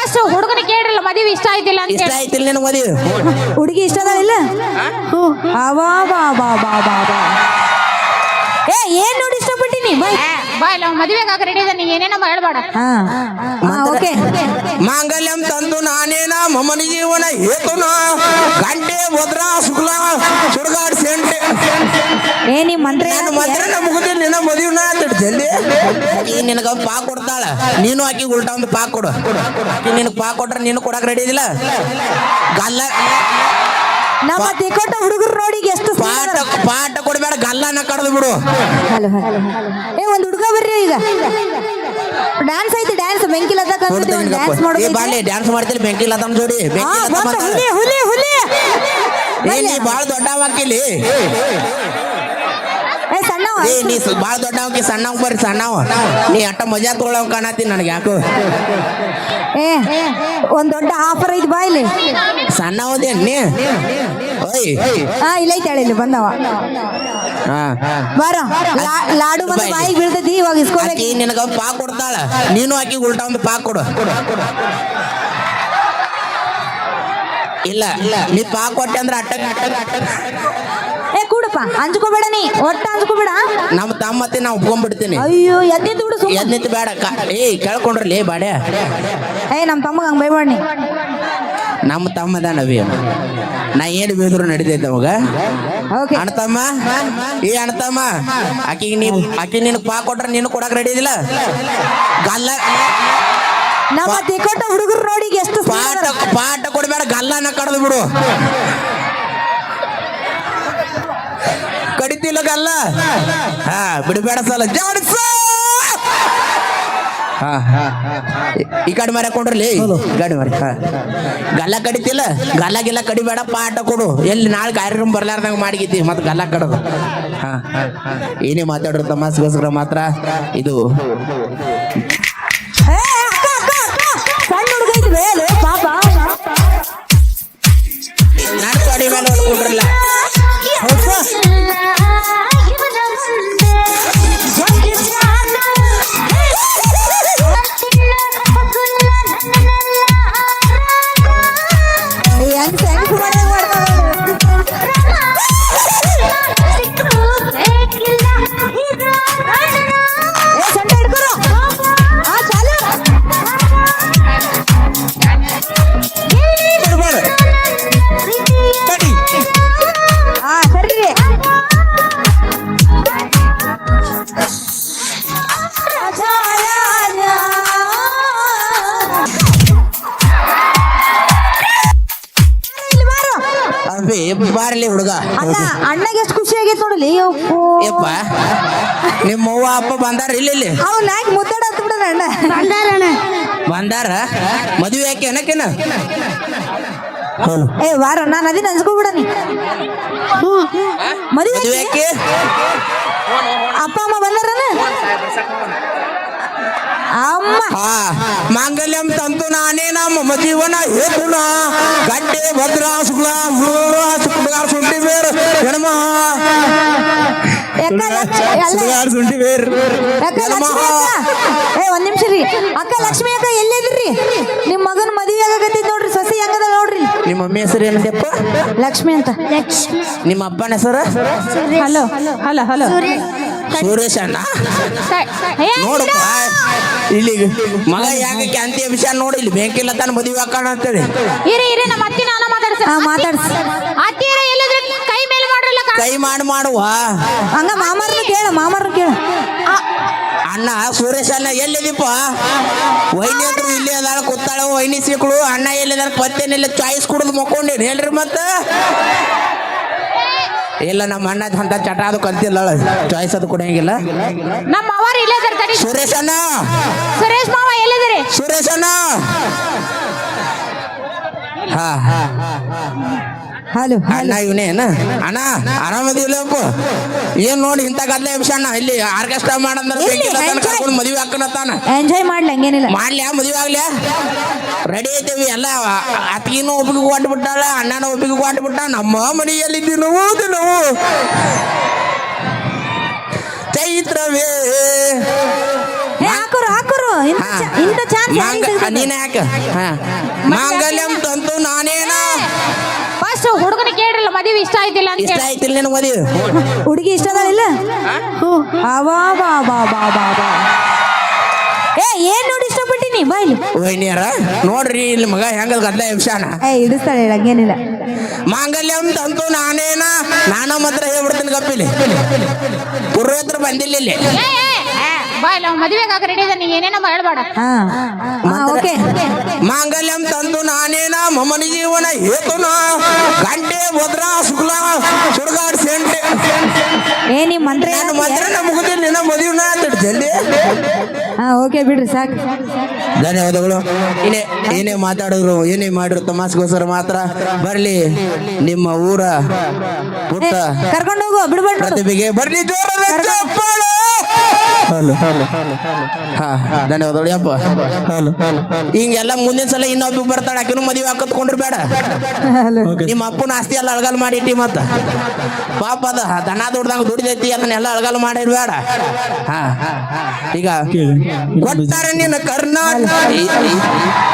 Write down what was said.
First ಹುಡುಗನ ಕೇಳ್ರಲ್ಲ ಮದುವೆ ಇಷ್ಟ ಆಯ್ತಿಲ್ಲ ಅಂತ ಇಷ್ಟ ಆಯ್ತಿಲ್ಲ ನಿನ್ ಮದುವೆ ಹುಡುಗಿ ಇಷ್ಟ ಅದಾವಿಲ್ಲ ಅವಾ ಬಾ ಬಾ ಬಾ ಬಾ ಬಾ ಏ ಏನ್ ನೋಡಿ ಇಷ್ಟಪಟ್ಟಿನಿ ಬಾಯ್ ಬಾಯ್ ನಾವು ಮದುವೆಗಾಗ ರೆಡಿ ಇದೆ ನೀ ಏನೇನೋ ಹೇಳ್ಬೇಡ ಓಕೆ ಮಾಂಗಲ್ಯಂ ತಂದು ನಾನೇನ ಮಮನ ಜೀವನ ಹೇತುನ ಗಂಟೆ ಭದ್ರ ಶುಕ್ಲ ಸುಡ್ಗಾಡ್ ಸೆಂಟೆ ಏ ನೀ ಮಂತ್ರ ನನ್ನ ಮಂತ್ರನ ಮುಗಿದಿಲ್ಲ ನಿನ್ನ ಮದುವೆನ ಅಂತ ಜಲ್ದಿ ಈ ನಿನಗ ಪಾ ಕೊಡ್ತಾಳ ನೀನು ಆಕಿ ಉಲ್ಟಾ ಒಂದು ಪಾ ಕೊಡು ನಿನಗೆ ಪಾ ಕೊಟ್ರೆ ನೀನು ಕೊಡಕ್ ರೆಡಿ ಇದಿಲ್ಲ ಗಲ್ಲ ನಮ್ಮ ತಿಕೋಟ ಹುಡುಗರು ನೋಡಿ ಎಷ್ಟು ಪಾಠ ಕೊಡ್ಬೇಡ ಗಲ್ಲನ ಕಡ್ದು ಬಿಡು ಏ ಒಂದ್ ಹುಡುಗ ಬರ್ರಿ ಈಗ ಡ್ಯಾನ್ಸ್ ಐತಿ ಡ್ಯಾನ್ಸ್ ಬೆಂಕಿಲದ ಡ್ಯಾನ್ಸ್ ಮಾಡೋದು ಬಾಲೆ ಡ್ಯಾನ್ಸ್ ಮಾಡ್ತಿಲ್ಲ ಬೆಂಕಿಲತನ ಜೋಡಿ ಹುಲಿ ಹುಲಿ ಹುಲಿ ಏ ನೀ ಬಾಳ ದೊಡ್ಡವಾಕಿಲಿ ಏ ಸಣ್ಣವ ಏ ನೀ ಬಾಳ ದೊಡ್ಡವಕಿ ಸಣ್ಣವ್ ಬರ್ರಿ ಸಣ್ಣವ ನೀ ಅಟ್ಟ ಮಜಾ ತಗೊಳವ್ ಕಾಣತಿ ನನಗೆ ಯಾಕೋ ಏ ಒಂದ್ ದೊಡ್ಡ ಆಫರ್ ಐತಿ ಬಾಯ್ಲಿ ಸಣ್ಣವದೇ ನೀ ಓಯ್ ಇಲ್ಲ ಐತಿ ಹೇಳಿ ಬಂದವ ಬಾರ ಲಾಡು ಬಂದ ಬಾಯಿಗೆ ಬೀಳ್ತೈತಿ ಇವಾಗ ಇಸ್ಕೋಬೇಕು ನಿನಗ ಪಾ ಕೊಡ್ತಾಳ ನೀನು ಆಕಿ ಉಲ್ಟಾ ಒಂದು ಪಾ ಕೊಡು ಇಲ್ಲ ನೀ ಪಾ ಕೊಟ್ಟೆ ಅಂದ್ರೆ ಅಟ್ಟಕ್ ಏ ಕೂಡಪ್ಪ ಅಂಜ್ಕೋಬೇಡ ನೀ ಒಟ್ಟ ಅಂಜ್ಕೋಬೇಡ ನಮ್ಮ ತಮ್ಮತ್ತೆ ನಾ ಒಪ್ಕೊಂಡ್ಬಿಡ್ತೀನಿ ಅಯ್ಯೋ ಎದ್ದಿದ್ದು ಬಿಡು ಸುಮ್ಮನೆ ಎದ್ನಿತ್ತು ಬೇಡ ಕೇಳ್ಕೊಂಡ್ರಲಿ ಬಾಡೆ ಏ ನಮ್ಮ ತಮ್ಮಗ ಹಂಗ ಬೈಬೇಡ ನೀ ನಮ್ಮ ತಮ್ಮದ ನವಿ ನಾ ಏನು ಬೇದ್ರು ನಡಿತೈತೆ ಅವಾಗ ಓಕೆ ಅಣ್ಣತಮ್ಮ ಅಣ್ಣತಮ್ಮ ಆಕಿ ನೀನು ಪಾ ಕೊಟ್ರೆ ನೀನು ಕೊಡಕ್ ರೆಡಿ ಇದಿಲ್ಲ ಗಲ್ಲ ನಮ್ಮ ತಿಕೋಟ ಹುಡುಗರು ನೋಡಿ ಎಷ್ಟು ಪಾಠ ಕೊಡ್ಬೇಡ ಗಲ್ಲನ ಕಡ್ದು ಬಿಡು ಕಡಿತಿಲ್ಲ ಗಲ್ಲ ಬಿಡಬೇಡ ಸಲ ಜಾಡಿಸ ಈ ಕಡೆ ಮರ ಕೊಡ್ರಲಿ ಗಾಡಿ ಮರ ಗಲ್ಲ ಕಡಿತಿಲ್ಲ ಗಲ್ಲ ಗಿಲ್ಲ ಕಡಿಬೇಡ ಪಾಠ ಕೊಡು ಎಲ್ಲಿ ನಾಳೆ ಕಾರ್ಯಕ್ರಮ ಬರ್ಲಾರ್ದಂಗ ಮಾಡಿಗಿದ್ದಿ ಮತ್ತೆ ಗಲ್ಲ ಕಡದು ಏನೇ ಮಾತಾಡ್ರು ತಮಾಸ್ಗೋಸ್ಕರ ಮಾತ್ರ ಇದು ಸಣ್ಣ ಹುಡುಗ ಐತಿ ಪಾಪ ನಾನು ಗಾಡಿ ಮೇಲೆ ಕೊಡ್ರಲ್ಲ ಬಾರಲಿ ಹುಡುಗ ಅಣ್ಣಗೆ ಎಷ್ಟು ಖುಷಿ ಆಗೈತೆ ನೋಡಲಿ ಯಪ್ಪ ನಿಮ್ಮ ಅವ್ವ ಅಪ್ಪ ಬಂದಾರ ಇಲ್ಲಿ ಅವ್ ನಾಕ್ ಮುದ್ದಾಡತ್ ಬಿಡದ ಅಣ್ಣ ಬಂದಾರ ಮದುವೆ ಯಾಕೆ ಏನಕ್ಕೇನ ಏ ವಾರ ನಾನು ಅದನ್ನ ಅನ್ಸ್ಕೊಬಿಡ ನೀ ಮದುವೆ ಯಾಕೆ ಅಪ್ಪ ಅಮ್ಮ ಬಂದಾರನ ಅಮ್ಮ ಮಾಂಗಲ್ಯಂ ತಂತು ನಾನೇನ ಮಮ ಜೀವನ ಹೇತುನ ಗಡ್ಡೆ ಭದ್ರ ಶುಕ್ಲ ಶುಂಠಿ ಬೇರ್ ಹೆಣ್ಮ ಶುಂಠಿ ಬೇರ್ ಏ ಒಂದ್ ನಿಮಿಷ ರೀ ಅಕ್ಕ ಲಕ್ಷ್ಮಿ ಅಕ್ಕ ಎಲ್ಲಿದ್ರಿ ನಿಮ್ ಮಗನ ಮದುವೆ ಆಗತ್ತಿದ್ ನೋಡ್ರಿ ಸಸಿ ಹೆಂಗದ ನೋಡ್ರಿ ನಿಮ್ಮ ಮಮ್ಮಿ ಹೆಸರು ಏನಂತಪ್ಪ ಲಕ್ಷ್ಮಿ ಅಂತ ನಿಮ್ಮ ಅಪ್ಪನ ಹೆಸರು ಹಲೋ ಹಲೋ ಹಲೋ ಸುರೇಶ್ ಅಣ್ಣ ನೋಡಪ್ಪ ಇಲ್ಲಿಗೆ ಮಗ ಯಾಕೆ ಕ್ಯಾಂತಿ ವಿಷಯ ನೋಡಿ ಇಲ್ಲಿ ಬೆಂಕಿಲ್ಲ ತಾನ ಮದುವೆ ಹಾಕೋಣ ಅಂತೇಳಿ ಇರಿ ನಮ್ಮ ಅತ್ತಿ ನಾನು ಮಾತಾಡ್ಸ ಅತ್ತಿರ ಎಲ್ಲದ್ರ ಕೈ ಮೇಲೆ ಮಾಡ್ರಲ್ಲ ಕೈ ಮಾಡುವ ಹಂಗ ಮಾಮಾರ್ನ ಕೇಳ ಅಣ್ಣ ಸುರೇಶ್ ಅಣ್ಣ ಎಲ್ಲಿದೀಪ ವೈನಿ ಅಂದ್ರು ಇಲ್ಲಿ ಅದಾಳ ಕೂತಾಳ ವೈನಿ ಸಿಕ್ಕಳು ಅಣ್ಣ ಎಲ್ಲಿದಾರ ಪತ್ತೇನಿಲ್ಲ ಚಾಯ್ಸ್ ಕುಡಿದು ಮಕ್ಕೊಂಡೇನು ಹೇಳ್ರಿ ಮತ್ತ ಇಲ್ಲ ನಮ್ಮ ಅಣ್ಣ ಅಂತ ಚಟ ಅದು ಕಲ್ತಿಲ್ಲ ಚಾಯ್ಸ್ ಅದು ಕೊಡಂಗಿಲ್ಲ ನಮ್ಮ ಅವರು ಇಲ್ಲೇ ತಡಿ ಸುರೇಶ್ ಅಣ್ಣ ಸುರೇಶ್ ಮಾವ ಎಲ್ಲಿದ್ದೀರಿ ಸುರೇಶ್ ಅಣ್ಣ ಹಲೋ ಅಣ್ಣ ಇವನೇನ ಅಣ್ಣ ಆರಾಮದಿಲ್ಲಪ್ಪ ಏನ್ ನೋಡಿ ಇಂಥ ಗದ್ಲೆ ವಿಷಯ ಅಣ್ಣ ಇಲ್ಲಿ ಆರ್ಕೆಸ್ಟ್ರಾ ಮಾಡಂದ್ರೆ ಕರ್ಕೊಂಡು ಮದುವೆ ಹಾಕನತ್ತಾನ ಎಂಜಾಯ್ ಮಾಡ್ಲಿ ಹಂಗೇನಿಲ್ಲ ಮಾಡ್ಲ್ಯಾ ಮದುವೆ ಆಗ್ಲ್ಯಾ ರೆಡಿ ಐತೇವಿ ಎಲ್ಲ ಅತ್ತಿಗಿನೂ ಒಬ್ಬಿಗೆ ಕೊಟ್ಟು ಬಿಟ್ಟಾಳ ಅಣ್ಣನ ಒಬ್ಬಿಗೆ ಕೊಟ್ಟು ಬಿಟ್ಟ ನಮ್ಮ ಮನೆಯಲ್ಲಿ ನಾವು ಚೈತ್ರವೇ ಹಾಕೋರು ಇಂಥ ಚಾನ್ಸ್ ನೀನ ಯಾಕ ಹಾ ಮಾಂಗಲ್ಯಂ ತಂತು ನಾನೇನ ಫಸ್ಟ್ ಹುಡುಗನ ಕೇಳ್ರಲ್ಲ ಮದುವೆ ಇಷ್ಟ ಆಯ್ತಿಲ್ಲ ಅಂತ ಇಷ್ಟ ಆಯ್ತಿಲ್ಲ ನಿನ್ ಮದುವೆ ಹುಡುಗಿ ಇಷ್ಟ ಅದಾಳಿಲ್ಲ ಅವಾ ಬಾ ಬಾ ಬಾ ಬಾ ಬಾ ಏನ್ ನೋಡಿ ಇಷ್ಟಪಟ್ಟಿನಿ ಬಾಯ್ಲಿ ವೈನಿಯರ ನೋಡ್ರಿ ಇಲ್ಲಿ ಮಗ ಹೆಂಗ ಗದ್ದ ವಿಷಾನ ಇಡಿಸ್ತಾಳೆ ಹಂಗೇನಿಲ್ಲ ಮಾಂಗಲ್ಯಂ ತಂತು ನಾನೇನ ನಾನು ಮಾತ್ರ ಹೇಳ್ಬಿಡ್ತೀನಿ ಗಪ್ಪಿಲಿ ಪುರೋಹಿತರು ಬಂದಿಲ್ಲ ಇಲ್ಲಿ ಬಾಯ್ ಮದುವೆಗಾಗ ರೆಡಿ ಇದೆ ನೀ ಏನೇನೋ ಹೇಳ್ಬೇಡ ಓಕೆ ಮಾಂಗಲ್ಯಂ ತಂತು ನಾನೇನ ಮಮನಿ ಜೀವನ ಹೇತುನ ಗಂಟೆ ಭದ್ರಾ ಶುಕ್ಲ ಸುಡ್ಗಾಡ್ ಸೆಂಟೆ ನಿಮ್ ಮಂತ್ರ ನಾನು ಮಾತ್ರ ಮುಗಿದಿಲ್ಲ ನಿನ್ನ ಮದುವೆ ಜಲ್ದಿ ಓಕೆ ಬಿಡ್ರಿ ಸಾಕು ಧನ್ಯವಾದಗಳು ಏನೇ ಮಾತಾಡಿದ್ರು ಏನೇ ಮಾಡಿದ್ರು ತಮಾಸ್ಗೋಸ್ಕರ ಮಾತ್ರ ಬರ್ಲಿ ನಿಮ್ಮ ಊರ ಪುಟ್ಟ ಕರ್ಕೊಂಡು ಹೋಗು ಬಿಡ್ಬೇಡ ಪ್ರತಿಭೆಗೆ ಬರ್ಲಿ ಜೋರಾದ ಚಪ್ಪಾಳೆ. ಹಾ ಧನ್ಯವಾದಗಳು ಯಪ್ಪ ಹಿಂಗೆಲ್ಲ ಮುಂದಿನ ಸಲ ಇನ್ನೊಬ್ಬ ಬರ್ತಾಳೆ ಆಕಿನೂ ಮದುವೆ ಹಾಕತ್ಕೊಂಡ್ರು ಬೇಡ ನಿಮ್ಮ ಅಪ್ಪನ ಆಸ್ತಿ ಎಲ್ಲ ಅಳಗಾಲ ಮಾಡಿಟ್ಟಿ ಮತ್ತ ಪಾಪ ಅದ ದನ ದುಡ್ದಂಗ ದುಡಿದೈತಿ ಅದನ್ನೆಲ್ಲ ಅಳಗಾಲ ಮಾಡಿರ್ ಬೇಡ ಹಾ ಈಗ ಕೊಟ್ಟಾರ ನಿನ್ನ ಕರ್ನಾಟಕ